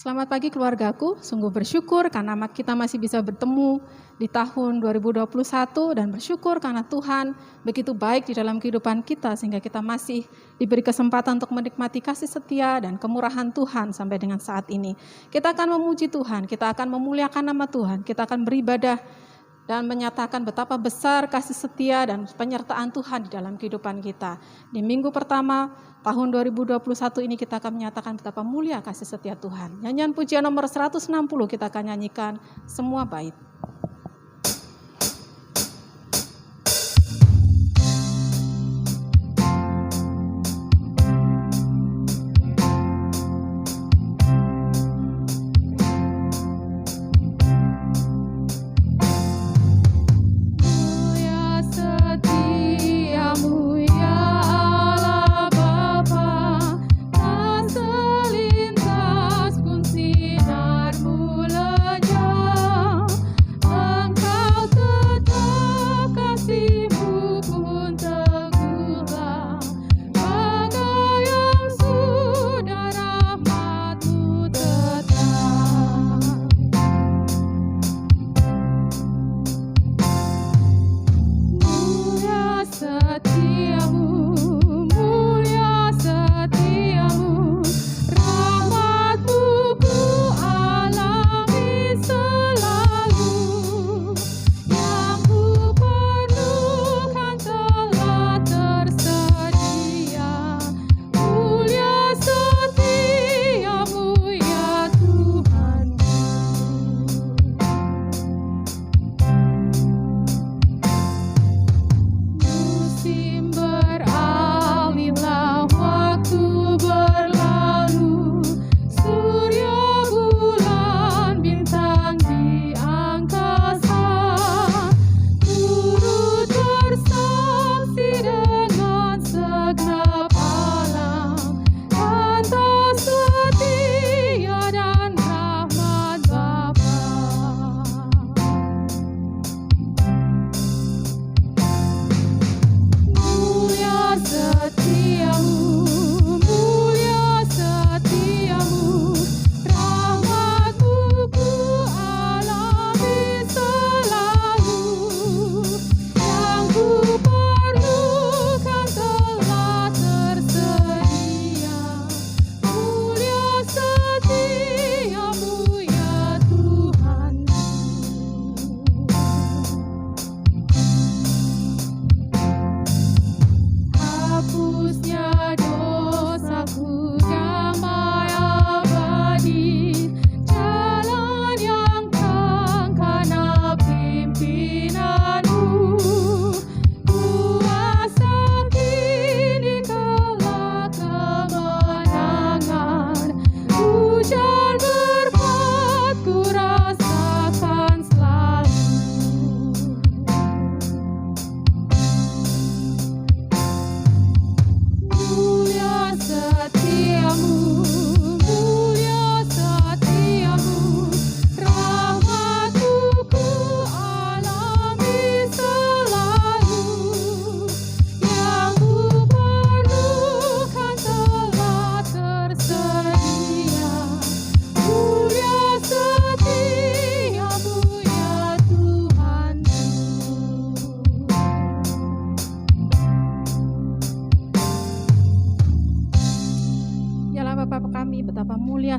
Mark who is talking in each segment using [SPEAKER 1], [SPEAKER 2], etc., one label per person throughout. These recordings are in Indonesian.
[SPEAKER 1] Selamat pagi keluargaku, sungguh bersyukur karena kita masih bisa bertemu di tahun 2021 dan bersyukur karena Tuhan begitu baik di dalam kehidupan kita sehingga kita masih diberi kesempatan untuk menikmati kasih setia dan kemurahan Tuhan sampai dengan saat ini. Kita akan memuji Tuhan, kita akan memuliakan nama Tuhan, kita akan beribadah dan menyatakan betapa besar kasih setia dan penyertaan Tuhan di dalam kehidupan kita. Di minggu pertama tahun 2021 ini kita akan menyatakan betapa mulia kasih setia Tuhan. Nyanyian pujian nomor 160 kita akan nyanyikan semua bait.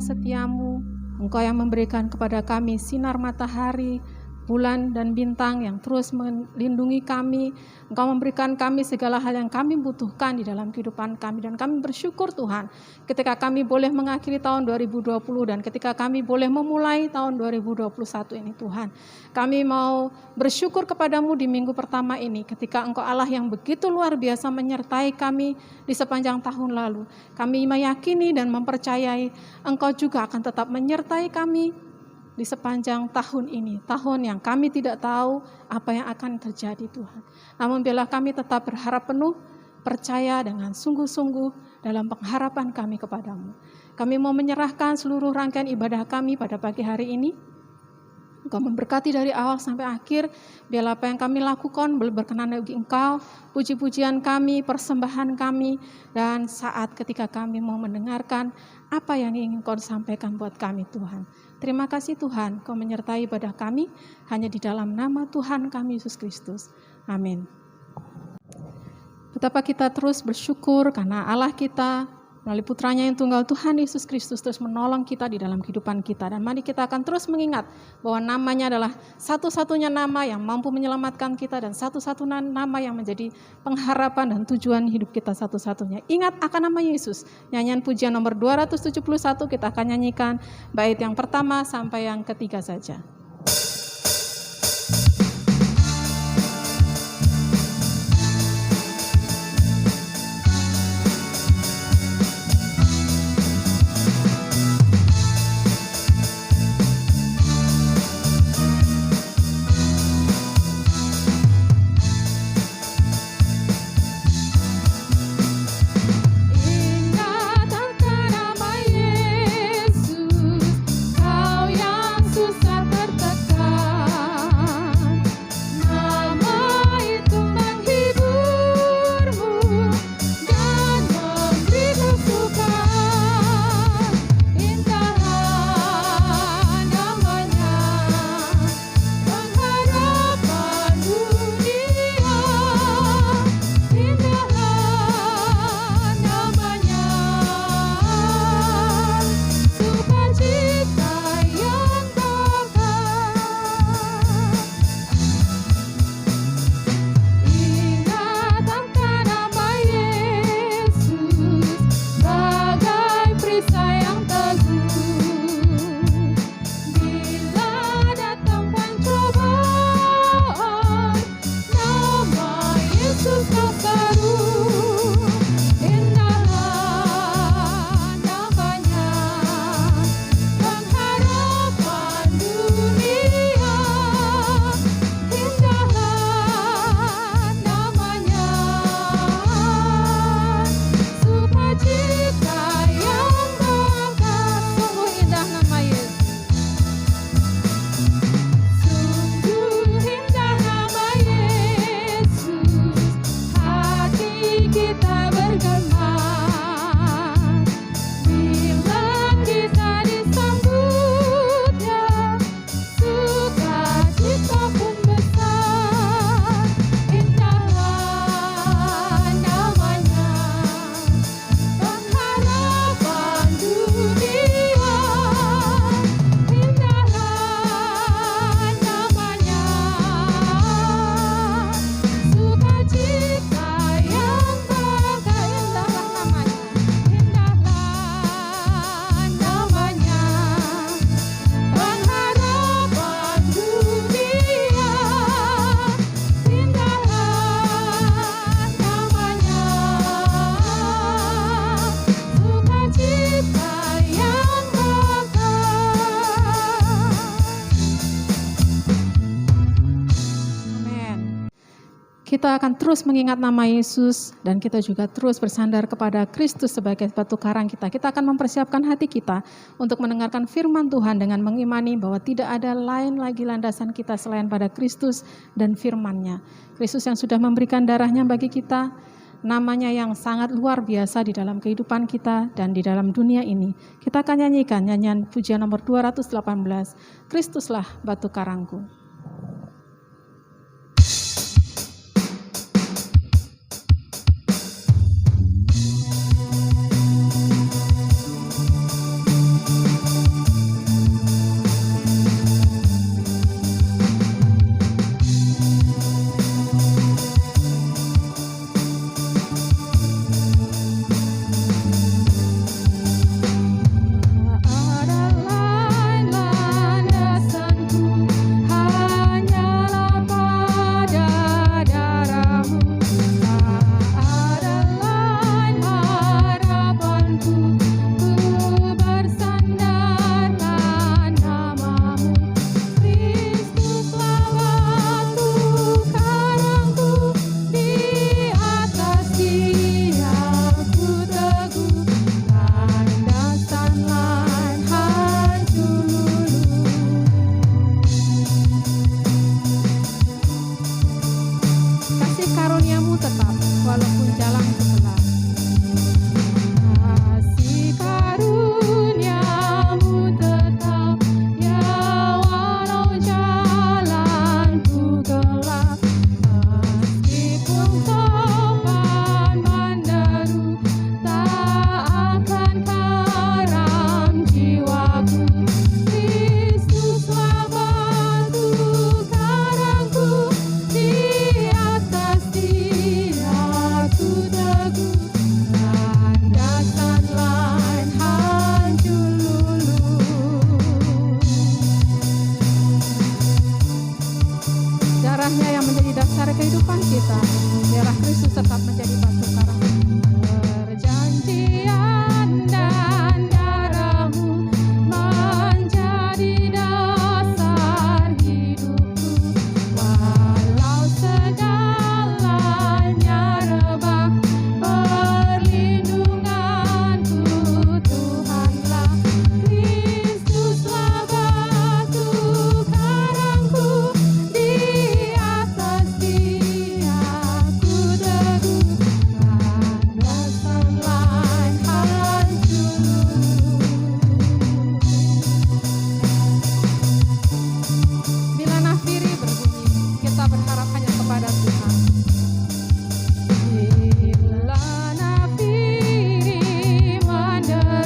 [SPEAKER 1] Setiamu, Engkau yang memberikan kepada kami sinar matahari, bulan dan bintang yang terus melindungi kami. Engkau memberikan kami segala hal yang kami butuhkan di dalam kehidupan kami. Dan kami bersyukur Tuhan ketika kami boleh mengakhiri tahun 2020 dan ketika kami boleh memulai tahun 2021 ini Tuhan. Kami mau bersyukur kepadamu di minggu pertama ini ketika Engkau Allah yang begitu luar biasa menyertai kami di sepanjang tahun lalu. Kami meyakini dan mempercayai Engkau juga akan tetap menyertai kami di sepanjang tahun ini, tahun yang kami tidak tahu apa yang akan terjadi Tuhan. Namun biarlah kami tetap berharap penuh, percaya dengan sungguh-sungguh dalam pengharapan kami kepadamu. Kami mau menyerahkan seluruh rangkaian ibadah kami pada pagi hari ini Engkau memberkati dari awal sampai akhir. Biarlah apa yang kami lakukan berkenan bagi Engkau. Puji-pujian kami, persembahan kami, dan saat ketika kami mau mendengarkan apa yang ingin Kau sampaikan buat kami Tuhan. Terima kasih Tuhan, Kau menyertai ibadah kami hanya di dalam nama Tuhan kami Yesus Kristus. Amin. Betapa kita terus bersyukur karena Allah kita melalui putranya yang tunggal Tuhan Yesus Kristus terus menolong kita di dalam kehidupan kita. Dan mari kita akan terus mengingat bahwa namanya adalah satu-satunya nama yang mampu menyelamatkan kita dan satu-satunya nama yang menjadi pengharapan dan tujuan hidup kita satu-satunya. Ingat akan nama Yesus. Nyanyian pujian nomor 271 kita akan nyanyikan bait yang pertama sampai yang ketiga saja. Kita akan terus mengingat nama Yesus dan kita juga terus bersandar kepada Kristus sebagai batu karang kita. Kita akan mempersiapkan hati kita untuk mendengarkan firman Tuhan dengan mengimani bahwa tidak ada lain lagi landasan kita selain pada Kristus dan firman-Nya. Kristus yang sudah memberikan darahnya bagi kita, namanya yang sangat luar biasa di dalam kehidupan kita dan di dalam dunia ini. Kita akan nyanyikan nyanyian pujian nomor 218, Kristuslah batu karangku.
[SPEAKER 2] Ada lain landasanku.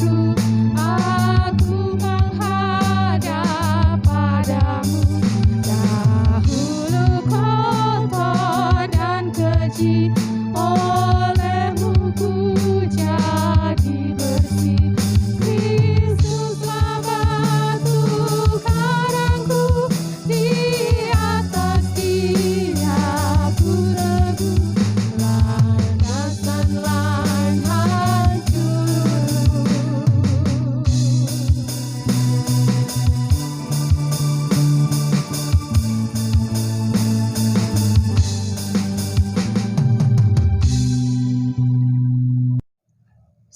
[SPEAKER 1] Aku menghadap padamu. Dahulu kotor dan keji, olehmu ku jadi bersih. Kristuslah batu karangku, di atas Dia ku teguh. Landasan lain hancur.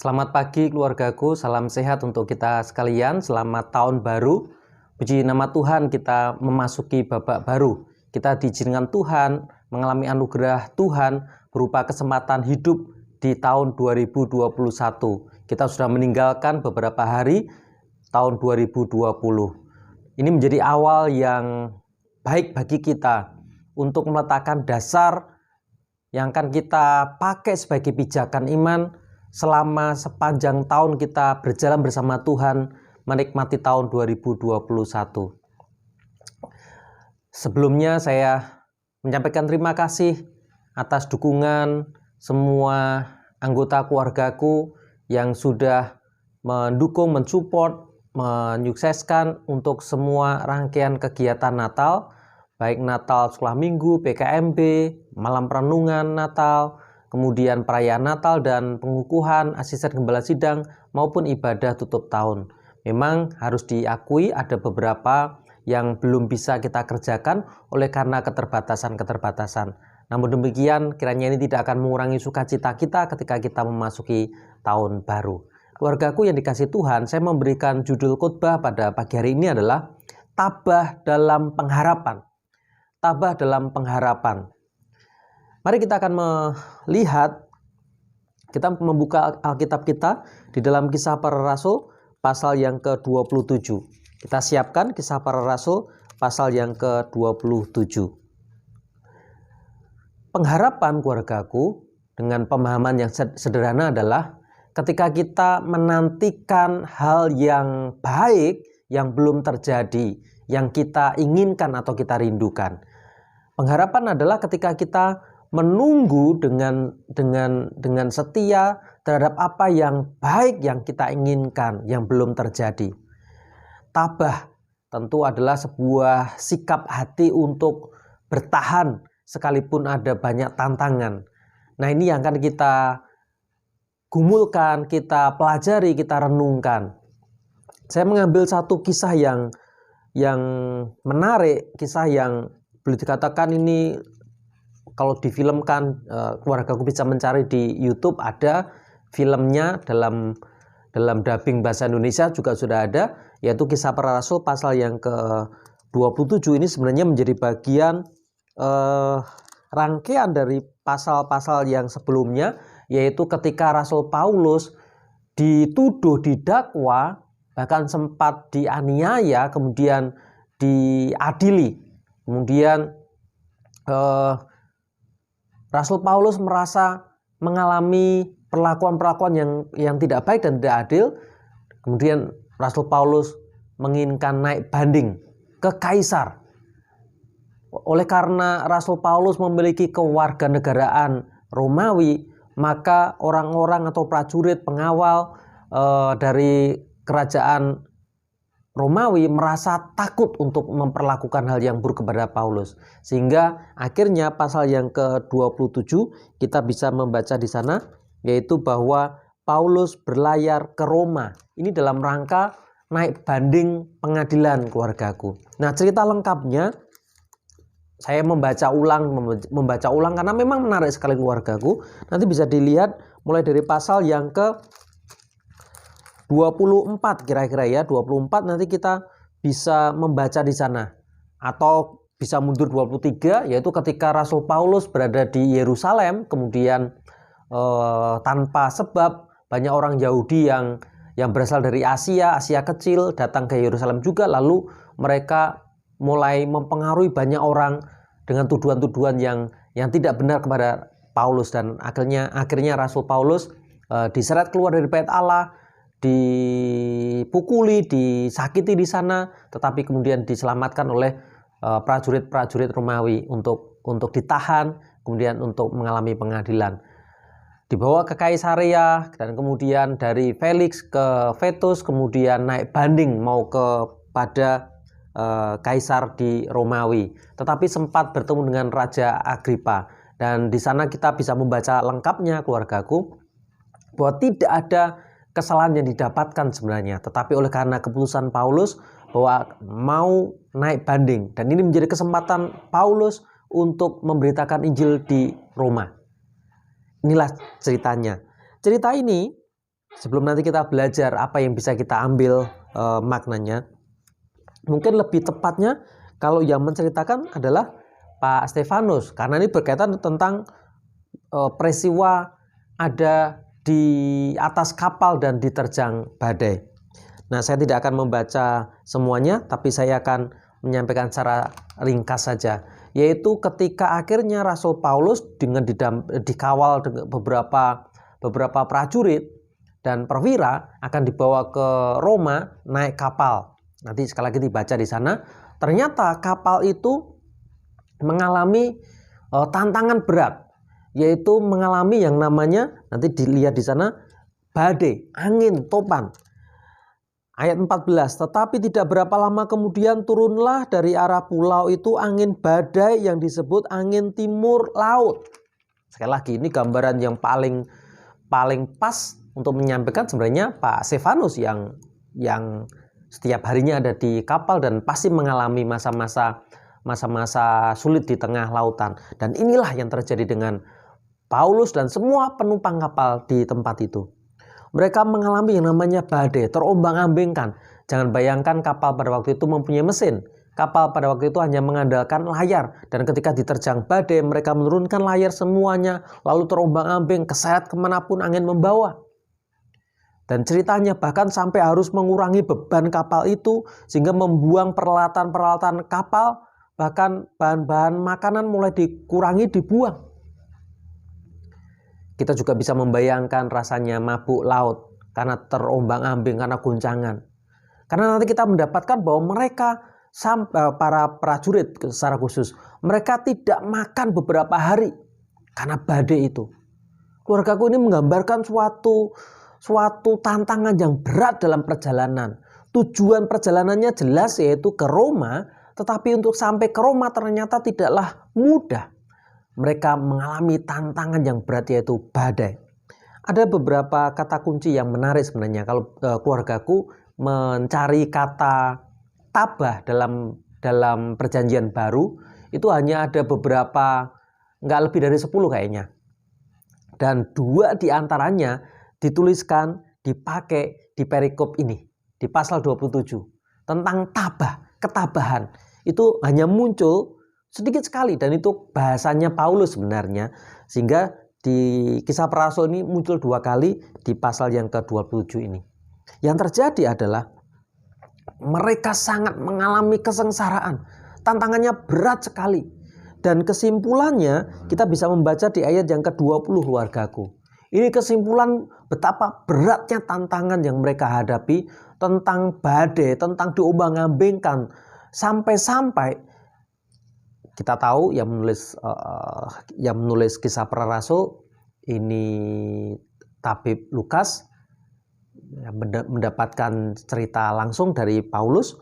[SPEAKER 2] Selamat pagi keluargaku, salam sehat untuk kita sekalian, selamat tahun baru. Puji nama Tuhan, kita memasuki babak baru. Kita diizinkan Tuhan, mengalami anugerah Tuhan berupa kesempatan hidup di tahun 2021. Kita sudah meninggalkan beberapa hari tahun 2020. Ini menjadi awal yang baik bagi kita untuk meletakkan dasar yang akan kita pakai sebagai pijakan iman selama sepanjang tahun kita berjalan bersama Tuhan menikmati tahun 2021. Sebelumnya saya menyampaikan terima kasih atas dukungan semua anggota keluargaku yang sudah mendukung, mensupport, menyukseskan untuk semua rangkaian kegiatan Natal, baik Natal sekolah minggu, PKMB, malam renungan Natal, kemudian perayaan Natal dan pengukuhan asisten gembala sidang maupun ibadah tutup tahun. Memang harus diakui ada beberapa yang belum bisa kita kerjakan oleh karena keterbatasan-keterbatasan. Namun demikian kiranya ini tidak akan mengurangi sukacita kita ketika kita memasuki tahun baru. Keluargaku yang dikasih Tuhan, saya memberikan judul khotbah pada pagi hari ini adalah Tabah dalam Pengharapan. Tabah dalam pengharapan. Mari kita akan melihat, kita membuka Alkitab kita di dalam Kisah Para Rasul pasal yang ke-27. Kita siapkan Kisah Para Rasul pasal yang ke-27. Pengharapan keluargaku dengan pemahaman yang sederhana adalah ketika kita menantikan hal yang baik yang belum terjadi, yang kita inginkan atau kita rindukan. Pengharapan adalah ketika kita menunggu dengan setia terhadap apa yang baik yang kita inginkan yang belum terjadi. Tabah tentu adalah sebuah sikap hati untuk bertahan sekalipun ada banyak tantangan. Nah, ini yang akan kita gumulkan, kita pelajari, kita renungkan. Saya mengambil satu kisah yang menarik, kisah yang boleh dikatakan ini kalau difilmkan, keluargaku bisa mencari di YouTube, ada filmnya dalam dubbing bahasa Indonesia juga sudah ada, yaitu Kisah Para Rasul pasal yang ke-27. Ini sebenarnya menjadi bagian rangkaian dari pasal-pasal yang sebelumnya, yaitu ketika Rasul Paulus dituduh, didakwa, bahkan sempat dianiaya, kemudian diadili. Kemudian Rasul Paulus merasa mengalami perlakuan-perlakuan yang tidak baik dan tidak adil. Kemudian Rasul Paulus menginginkan naik banding ke Kaisar. Oleh karena Rasul Paulus memiliki kewarganegaraan Romawi, maka orang-orang atau prajurit pengawal dari kerajaan Romawi merasa takut untuk memperlakukan hal yang buruk kepada Paulus. Sehingga akhirnya pasal yang ke-27 kita bisa membaca di sana, yaitu bahwa Paulus berlayar ke Roma. Ini dalam rangka naik banding pengadilan keluargaku. Nah, cerita lengkapnya saya membaca ulang karena memang menarik sekali keluargaku. Nanti bisa dilihat mulai dari pasal yang ke 24 kira-kira ya, 24 nanti kita bisa membaca di sana. Atau bisa mundur 23, yaitu ketika Rasul Paulus berada di Yerusalem, kemudian tanpa sebab banyak orang Yahudi yang berasal dari Asia kecil datang ke Yerusalem juga, lalu mereka mulai mempengaruhi banyak orang dengan tuduhan-tuduhan yang tidak benar kepada Paulus, dan akhirnya Rasul Paulus diseret keluar dari bait Allah, dipukuli, disakiti di sana, tetapi kemudian diselamatkan oleh prajurit-prajurit Romawi untuk ditahan, kemudian untuk mengalami pengadilan. Dibawa ke Kaisarea dan kemudian dari Felix ke Vetus, kemudian naik banding mau kepada Kaisar di Romawi. Tetapi sempat bertemu dengan Raja Agripa, dan di sana kita bisa membaca lengkapnya, keluargaku, bahwa tidak ada kesalahan yang didapatkan sebenarnya, tetapi oleh karena keputusan Paulus bahwa mau naik banding, dan ini menjadi kesempatan Paulus untuk memberitakan Injil di Roma. Inilah ceritanya. Cerita ini, sebelum nanti kita belajar apa yang bisa kita ambil maknanya, mungkin lebih tepatnya kalau yang menceritakan adalah Pak Stefanus, karena ini berkaitan tentang peristiwa ada di atas kapal dan diterjang badai. Nah, saya tidak akan membaca semuanya, tapi saya akan menyampaikan secara ringkas saja, yaitu ketika akhirnya Rasul Paulus dengan dikawal dengan beberapa prajurit dan perwira akan dibawa ke Roma naik kapal. Nanti sekali lagi dibaca di sana. Ternyata kapal itu mengalami tantangan berat, yaitu mengalami yang namanya, nanti dilihat di sana, badai, angin, topan. Ayat 14, tetapi tidak berapa lama kemudian turunlah dari arah pulau itu angin badai yang disebut angin timur laut. Sekali lagi, ini gambaran yang paling pas untuk menyampaikan sebenarnya Pak Stefanus yang setiap harinya ada di kapal dan pasti mengalami masa-masa sulit di tengah lautan. Dan inilah yang terjadi dengan Paulus dan semua penumpang kapal di tempat itu. Mereka mengalami yang namanya badai, terombang-ambingkan. Jangan bayangkan kapal pada waktu itu mempunyai mesin. Kapal pada waktu itu hanya mengandalkan layar. Dan ketika diterjang badai, mereka menurunkan layar semuanya, lalu terombang-ambing, keseret kemanapun angin membawa. Dan ceritanya bahkan sampai harus mengurangi beban kapal itu, sehingga membuang peralatan-peralatan kapal, bahkan bahan-bahan makanan mulai dikurangi, dibuang. Kita juga bisa membayangkan rasanya mabuk laut karena terombang-ambing, karena guncangan. Karena nanti kita mendapatkan bahwa mereka, para prajurit secara khusus, mereka tidak makan beberapa hari karena badai itu. Keluargaku, ini menggambarkan suatu tantangan yang berat dalam perjalanan. Tujuan perjalanannya jelas, yaitu ke Roma, tetapi untuk sampai ke Roma ternyata tidaklah mudah. Mereka mengalami tantangan yang berat, yaitu badai. Ada beberapa kata kunci yang menarik sebenarnya. Kalau keluargaku mencari kata tabah dalam perjanjian baru, itu hanya ada beberapa, nggak lebih dari 10 kayaknya. Dan 2 diantaranya dituliskan, dipakai di perikop ini, di pasal 27. Tentang tabah, ketabahan. Itu hanya muncul sedikit sekali, dan itu bahasanya Paulus sebenarnya, sehingga di Kisah Para Rasul ini muncul 2 kali di pasal yang ke-27 ini. Yang terjadi adalah mereka sangat mengalami kesengsaraan, tantangannya berat sekali, dan kesimpulannya kita bisa membaca di ayat yang ke-20, keluargaku. Ini kesimpulan betapa beratnya tantangan yang mereka hadapi, tentang badai, tentang diombang-ambingkan, sampai-sampai kita tahu yang menulis Kisah Para Rasul ini Tabib Lukas, mendapatkan cerita langsung dari Paulus.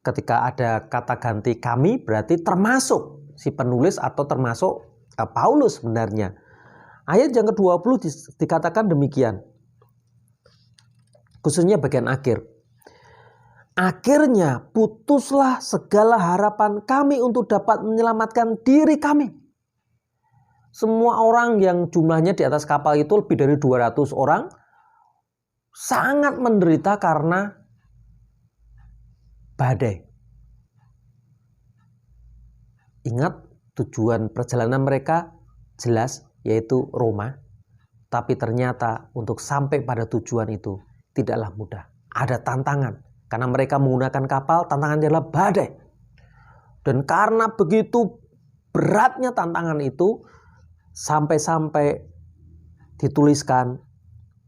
[SPEAKER 2] Ketika ada kata ganti kami, berarti termasuk si penulis atau termasuk Paulus sebenarnya. Ayat yang ke-20 dikatakan demikian, khususnya bagian akhir. Akhirnya putuslah segala harapan kami untuk dapat menyelamatkan diri kami. Semua orang yang jumlahnya di atas kapal itu lebih dari 200 orang sangat menderita karena badai. Ingat, tujuan perjalanan mereka jelas, yaitu Roma. Tapi ternyata untuk sampai pada tujuan itu tidaklah mudah. Ada tantangan. Karena mereka menggunakan kapal, tantangannya adalah badai. Dan karena begitu beratnya tantangan itu, sampai-sampai dituliskan,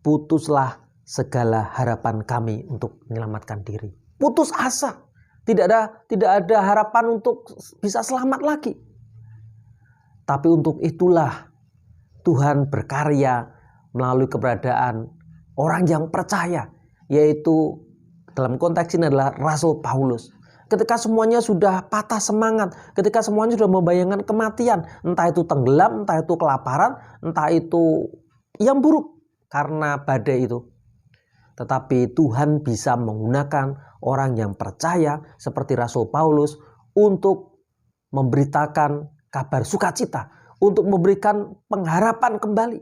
[SPEAKER 2] putuslah segala harapan kami untuk menyelamatkan diri. Putus asa. Tidak ada harapan untuk bisa selamat lagi. Tapi untuk itulah Tuhan berkarya melalui keberadaan orang yang percaya, yaitu dalam konteks ini adalah Rasul Paulus. Ketika semuanya sudah patah semangat, ketika semuanya sudah membayangkan kematian, entah itu tenggelam, entah itu kelaparan, entah itu yang buruk karena badai itu. Tetapi Tuhan bisa menggunakan orang yang percaya seperti Rasul Paulus untuk memberitakan kabar sukacita, untuk memberikan pengharapan kembali.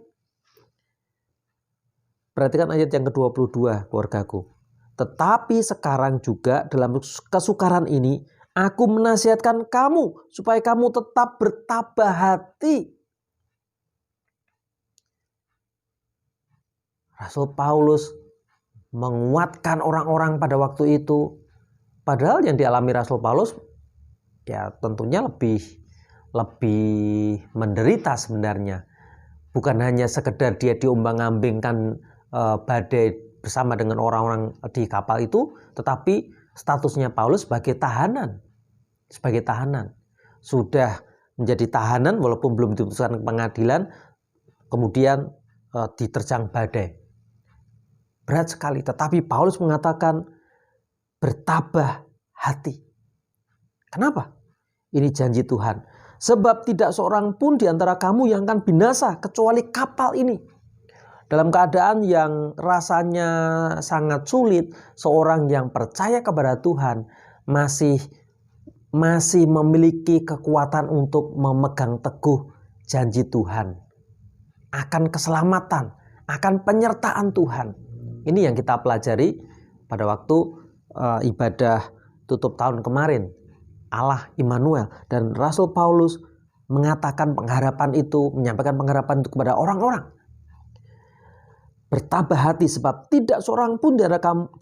[SPEAKER 2] Perhatikan ayat yang ke-22, keluargaku. Tetapi sekarang juga dalam kesukaran ini, aku menasihatkan kamu supaya kamu tetap bertabah hati. Rasul Paulus menguatkan orang-orang pada waktu itu. Padahal yang dialami Rasul Paulus ya tentunya lebih menderita sebenarnya. Bukan hanya sekedar dia diombang-ambingkan badai bersama dengan orang-orang di kapal itu, tetapi statusnya Paulus sebagai tahanan. Sudah menjadi tahanan walaupun belum diputuskan pengadilan, kemudian diterjang badai. Berat sekali, tetapi Paulus mengatakan bertabah hati. Kenapa? Ini janji Tuhan. Sebab tidak seorang pun di antara kamu yang akan binasa kecuali kapal ini. Dalam keadaan yang rasanya sangat sulit, seorang yang percaya kepada Tuhan masih memiliki kekuatan untuk memegang teguh janji Tuhan. Akan keselamatan, akan penyertaan Tuhan. Ini yang kita pelajari pada waktu ibadah tutup tahun kemarin. Allah Immanuel, dan Rasul Paulus mengatakan pengharapan itu, menyampaikan pengharapan itu kepada orang-orang. Bertabah hati sebab tidak seorang pun di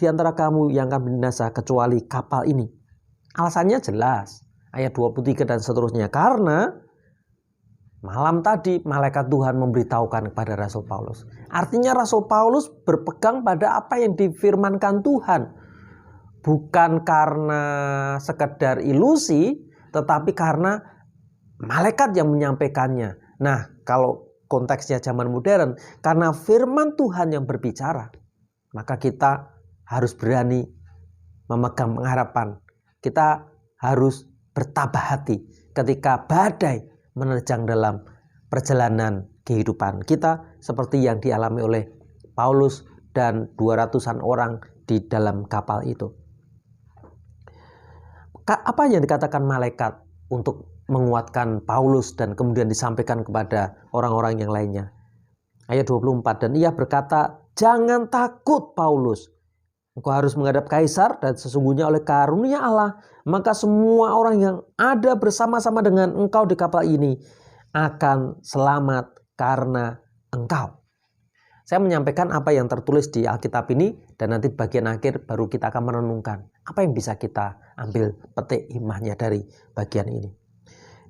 [SPEAKER 2] antara kamu yang akan binasa kecuali kapal ini. Alasannya jelas. Ayat 23 dan seterusnya. Karena malam tadi malaikat Tuhan memberitahukan kepada Rasul Paulus. Artinya Rasul Paulus berpegang pada apa yang difirmankan Tuhan. Bukan karena sekedar ilusi, tetapi karena malaikat yang menyampaikannya. Nah, kalau konteksnya zaman modern, karena firman Tuhan yang berbicara, maka kita harus berani memegang pengharapan. Kita harus bertabah hati ketika badai menerjang dalam perjalanan kehidupan kita, seperti yang dialami oleh Paulus dan 200-an orang di dalam kapal itu. Apa yang dikatakan malaikat untuk menguatkan Paulus dan kemudian disampaikan kepada orang-orang yang lainnya? Ayat 24, dan ia berkata, jangan takut Paulus, engkau harus menghadap Kaisar, dan sesungguhnya oleh karunia Allah, maka semua orang yang ada bersama-sama dengan engkau di kapal ini akan selamat karena engkau. Saya menyampaikan apa yang tertulis di Alkitab ini, dan nanti bagian akhir baru kita akan merenungkan apa yang bisa kita ambil petik hikmahnya dari bagian ini.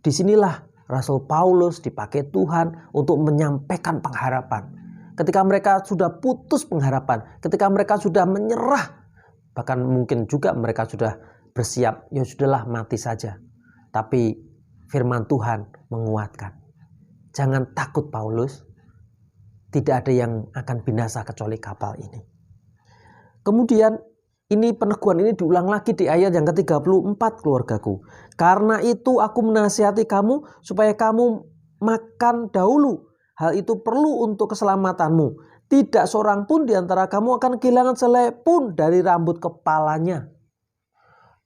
[SPEAKER 2] Disinilah Rasul Paulus dipakai Tuhan untuk menyampaikan pengharapan. Ketika mereka sudah putus pengharapan, ketika mereka sudah menyerah, bahkan mungkin juga mereka sudah bersiap, ya sudahlah mati saja. Tapi firman Tuhan menguatkan. Jangan takut Paulus, tidak ada yang akan binasa kecuali kapal ini. Kemudian peneguhan ini diulang lagi di ayat yang ke-34, keluargaku. Karena itu aku menasihati kamu supaya kamu makan dahulu. Hal itu perlu untuk keselamatanmu. Tidak seorang pun di antara kamu akan kehilangan selai pun dari rambut kepalanya.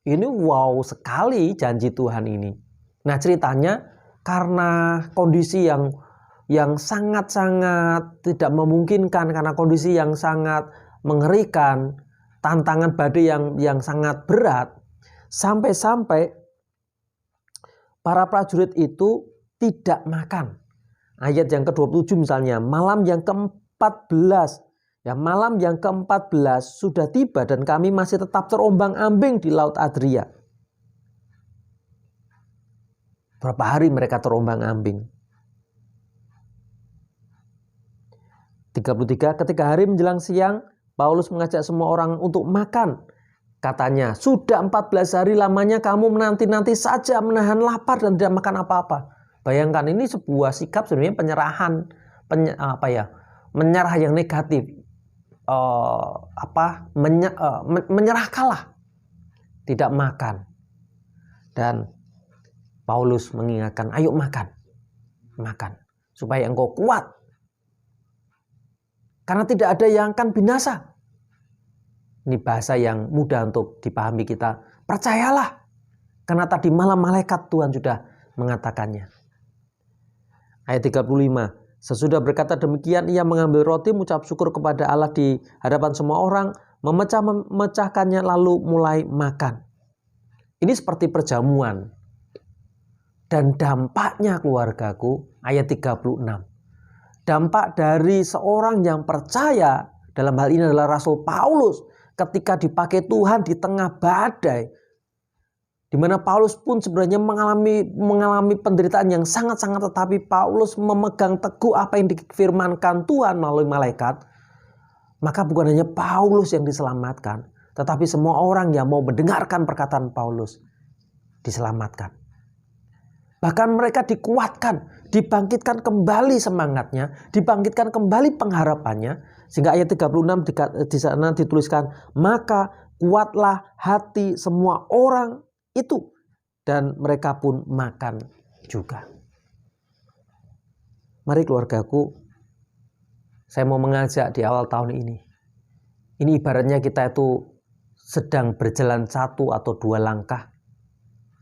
[SPEAKER 2] Ini wow sekali janji Tuhan ini. Nah, ceritanya karena kondisi yang sangat-sangat tidak memungkinkan, karena kondisi yang sangat mengerikan, tantangan badai yang sangat berat, sampai-sampai para prajurit itu tidak makan. Ayat yang ke-27 misalnya, malam yang ke-14, malam yang ke-14 sudah tiba dan kami masih tetap terombang-ambing di Laut Adria. Berapa hari mereka terombang-ambing? 33, ketika hari menjelang siang, Paulus mengajak semua orang untuk makan. Katanya, sudah 14 hari lamanya kamu menanti-nanti saja menahan lapar dan tidak makan apa-apa. Bayangkan, ini sebuah sikap sebenarnya penyerahan, menyerah yang negatif. Menyerah kalah, tidak makan. Dan Paulus mengingatkan, ayo makan supaya engkau kuat, karena tidak ada yang akan binasa. Ini bahasa yang mudah untuk dipahami kita. Percayalah, karena tadi malam malaikat Tuhan sudah mengatakannya. Ayat 35, sesudah berkata demikian, ia mengambil roti, mengucap syukur kepada Allah di hadapan semua orang, memecahkannya lalu mulai makan. Ini seperti perjamuan. Dan dampaknya, keluargaku, ayat 36. Dampak dari seorang yang percaya, dalam hal ini adalah Rasul Paulus, ketika dipakai Tuhan di tengah badai, di mana Paulus pun sebenarnya mengalami penderitaan yang sangat-sangat, tetapi Paulus memegang teguh apa yang difirmankan Tuhan melalui malaikat. Maka bukan hanya Paulus yang diselamatkan, tetapi semua orang yang mau mendengarkan perkataan Paulus diselamatkan. Bahkan mereka dikuatkan, dibangkitkan kembali semangatnya, dibangkitkan kembali pengharapannya. Sehingga ayat 36 di sana dituliskan, maka kuatlah hati semua orang itu, dan mereka pun makan juga. Mari keluargaku, saya mau mengajak di awal tahun ini. Ini ibaratnya kita itu sedang berjalan 1 atau 2 langkah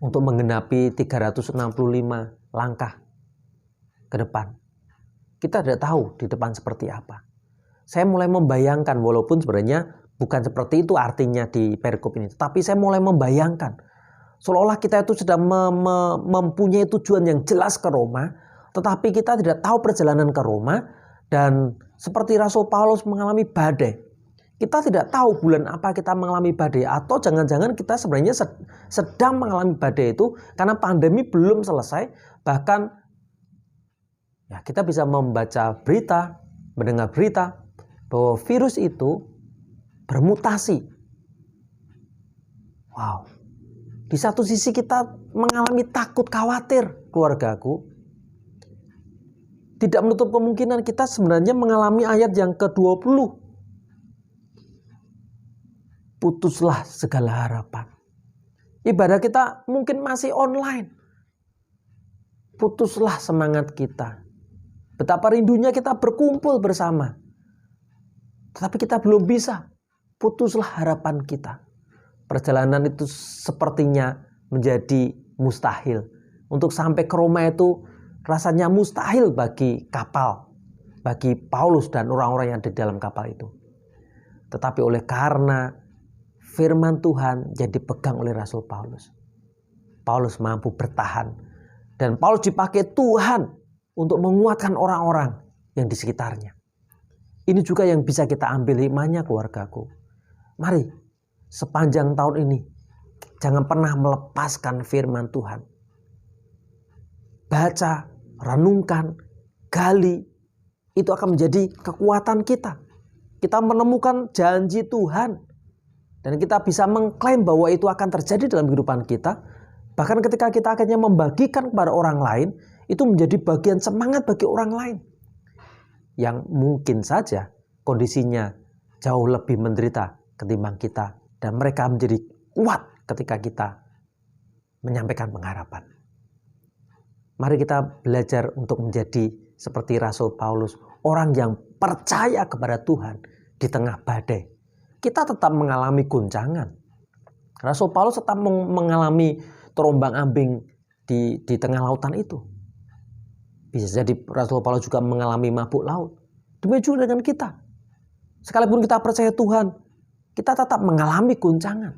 [SPEAKER 2] untuk menggenapi 365 langkah ke depan. Kita tidak tahu di depan seperti apa. Saya mulai membayangkan, walaupun sebenarnya bukan seperti itu artinya di perikop ini, tapi saya mulai membayangkan seolah-olah kita itu sedang mempunyai tujuan yang jelas ke Roma, tetapi kita tidak tahu perjalanan ke Roma. Dan seperti Rasul Paulus mengalami badai, kita tidak tahu bulan apa kita mengalami badai, atau jangan-jangan kita sebenarnya sedang mengalami badai itu karena pandemi belum selesai. Bahkan ya, kita bisa membaca berita, mendengar berita bahwa virus itu bermutasi. Wow. Di satu sisi kita mengalami takut, khawatir, keluargaku. Tidak menutup kemungkinan kita sebenarnya mengalami ayat yang ke-20. Putuslah segala harapan. Ibadah kita mungkin masih online. Putuslah semangat kita. Betapa rindunya kita berkumpul bersama. Tetapi kita belum bisa. Putuslah harapan kita. Perjalanan itu sepertinya menjadi mustahil. Untuk sampai ke Roma itu rasanya mustahil bagi kapal, bagi Paulus dan orang-orang yang ada di dalam kapal itu. Tetapi oleh karena firman Tuhan yang dipegang oleh Rasul Paulus, Paulus mampu bertahan. Dan Paulus dipakai Tuhan untuk menguatkan orang-orang yang di sekitarnya. Ini juga yang bisa kita ambil hikmahnya, keluargaku. Mari sepanjang tahun ini jangan pernah melepaskan firman Tuhan. Baca, renungkan, gali. Itu akan menjadi kekuatan kita. Kita menemukan janji Tuhan. Dan kita bisa mengklaim bahwa itu akan terjadi dalam kehidupan kita. Bahkan ketika kita akhirnya membagikan kepada orang lain, itu menjadi bagian semangat bagi orang lain. Yang mungkin saja kondisinya jauh lebih menderita ketimbang kita. Dan mereka menjadi kuat ketika kita menyampaikan pengharapan. Mari kita belajar untuk menjadi seperti Rasul Paulus, orang yang percaya kepada Tuhan di tengah badai. Kita tetap mengalami goncangan. Rasul Paulus tetap mengalami terombang-ambing di tengah lautan itu. Bisa jadi Rasul Paulus juga mengalami mabuk laut. Demikian juga dengan kita. Sekalipun kita percaya Tuhan, kita tetap mengalami goncangan.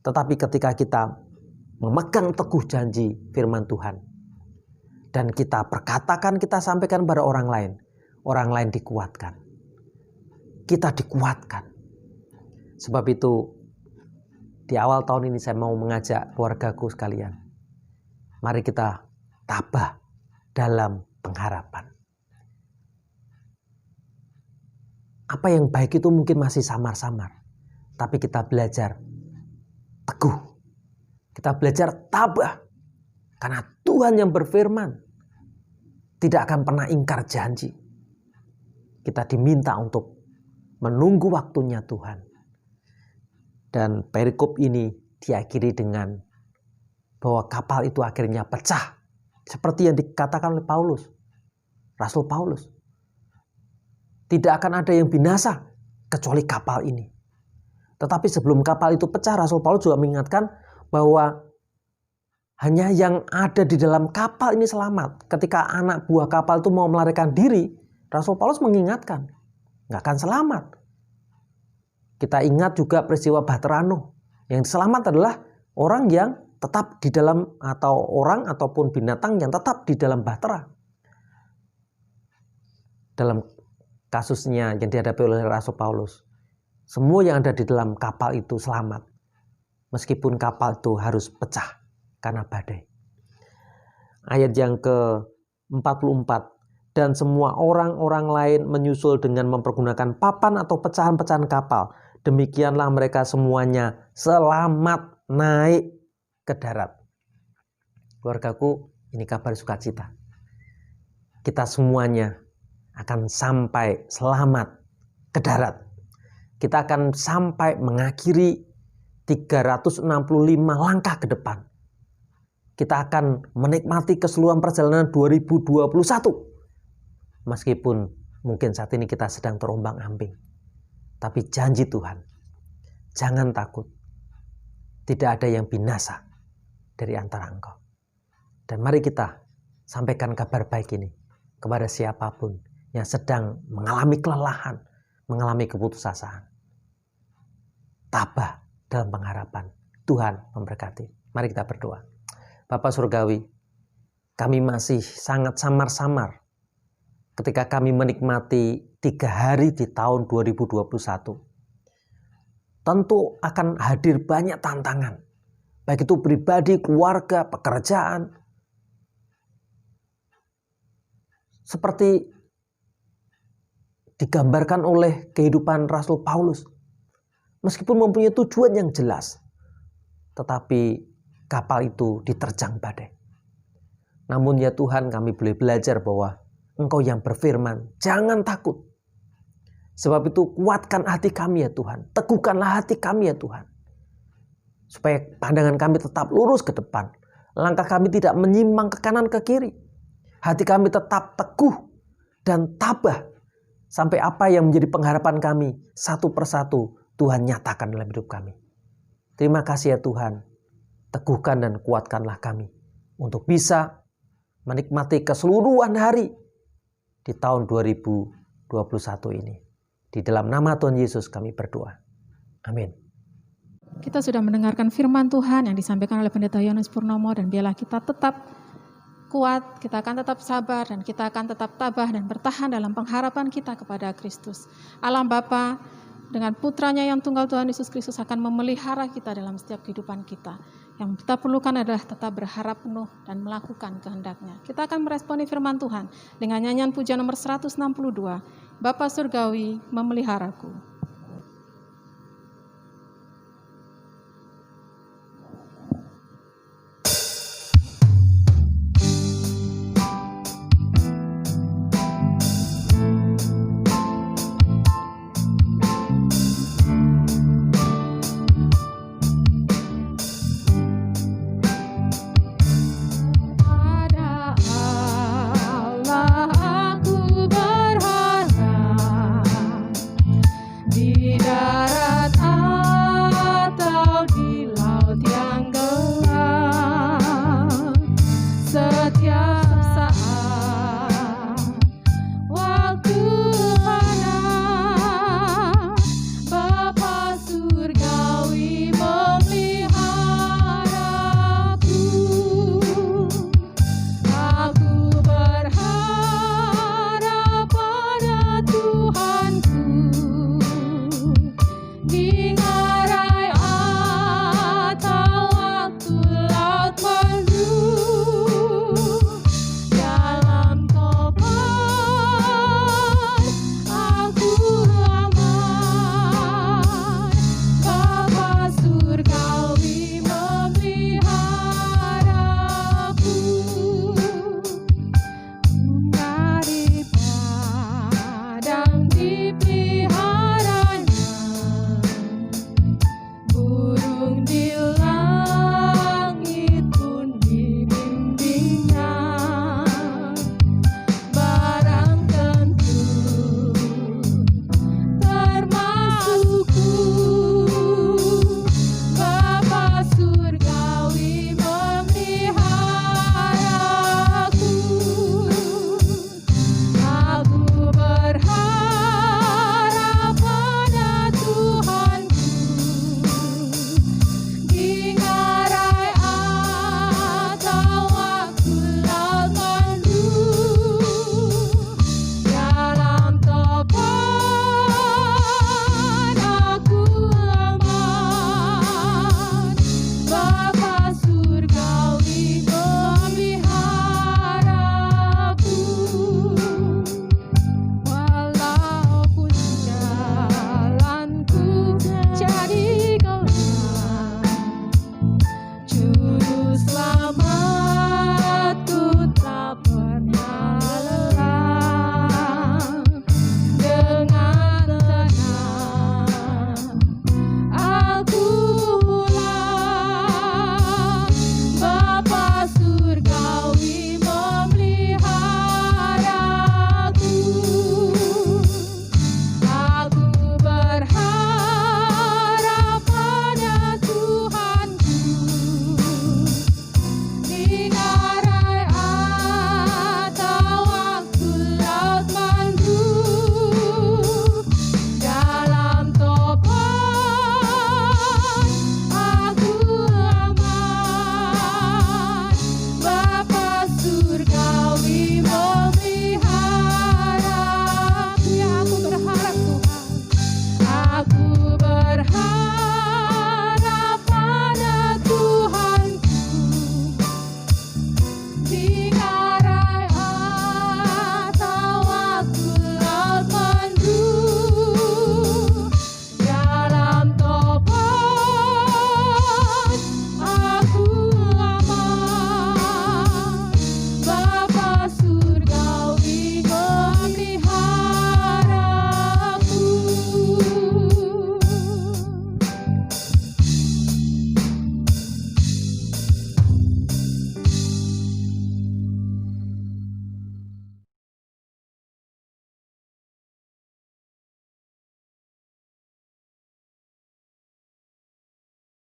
[SPEAKER 2] Tetapi ketika kita memegang teguh janji firman Tuhan, dan kita perkatakan, kita sampaikan pada orang lain dikuatkan. Kita dikuatkan. Sebab itu di awal tahun ini saya mau mengajak keluargaku sekalian. Mari kita tabah dalam pengharapan. apa yang baik itu mungkin masih samar-samar. Tapi kita belajar teguh. Kita belajar tabah. Karena Tuhan yang berfirman tidak akan pernah ingkar janji. Kita diminta untuk menunggu waktunya Tuhan. Dan perikop ini diakhiri dengan bahwa kapal itu akhirnya pecah. Seperti yang dikatakan oleh Paulus, Rasul Paulus. Tidak akan ada yang binasa kecuali kapal ini. Tetapi sebelum kapal itu pecah, Rasul Paulus juga mengingatkan bahwa hanya yang ada di dalam kapal ini selamat. Ketika anak buah kapal itu mau melarikan diri, Rasul Paulus mengingatkan, nggak akan selamat. Kita ingat juga peristiwa Bahtera Nuh. Yang selamat adalah orang yang tetap di dalam, atau orang ataupun binatang yang tetap di dalam bahtera. Dalam kasusnya yang dihadapi oleh Rasul Paulus, semua yang ada di dalam kapal itu selamat. Meskipun kapal itu harus pecah karena badai. Ayat yang ke-44. Dan semua orang-orang lain menyusul dengan mempergunakan papan atau pecahan-pecahan kapal. Demikianlah mereka semuanya selamat naik ke darat. Keluargaku, ini kabar sukacita. Kita semuanya akan sampai selamat ke darat. Kita akan sampai mengakhiri 365 langkah ke depan. Kita akan menikmati keseluruhan perjalanan 2021. Meskipun mungkin saat ini kita sedang terombang-ambing. Tapi janji Tuhan, jangan takut. Tidak ada yang binasa dari antara engkau. Dan mari kita sampaikan kabar baik ini kepada siapapun yang sedang mengalami kelelahan, mengalami keputusasaan. Tabah dalam pengharapan. Tuhan memberkati. Mari kita berdoa. Bapa Surgawi, kami masih sangat samar-samar ketika kami menikmati 3 hari di tahun 2021. Tentu akan hadir banyak tantangan. Baik itu pribadi, keluarga, pekerjaan. Seperti digambarkan oleh kehidupan Rasul Paulus. Meskipun mempunyai tujuan yang jelas, tetapi kapal itu diterjang badai. Namun ya Tuhan, kami boleh belajar bahwa Engkau yang berfirman, jangan takut. Sebab itu kuatkan hati kami ya Tuhan. Teguhkanlah hati kami ya Tuhan. Supaya pandangan kami tetap lurus ke depan. Langkah kami tidak menyimpang ke kanan ke kiri. Hati kami tetap teguh dan tabah. Sampai apa yang menjadi pengharapan kami satu persatu Tuhan nyatakan dalam hidup kami. Terima kasih ya Tuhan. Teguhkan dan kuatkanlah kami. Untuk bisa menikmati keseluruhan hari di tahun 2021 ini. Di dalam nama Tuhan Yesus kami berdoa. Amin.
[SPEAKER 1] Kita sudah mendengarkan firman Tuhan yang disampaikan oleh Pendeta Yohanes Purnomo, dan biarlah kita tetap kuat, kita akan tetap sabar, dan kita akan tetap tabah dan bertahan dalam pengharapan kita kepada Kristus. Allah Bapa dengan putranya yang tunggal Tuhan Yesus Kristus akan memelihara kita dalam setiap kehidupan kita. Yang kita perlukan adalah tetap berharap penuh dan melakukan kehendaknya. Kita akan meresponi firman Tuhan dengan nyanyian pujian nomor 162. Bapa Surgawi memeliharaku.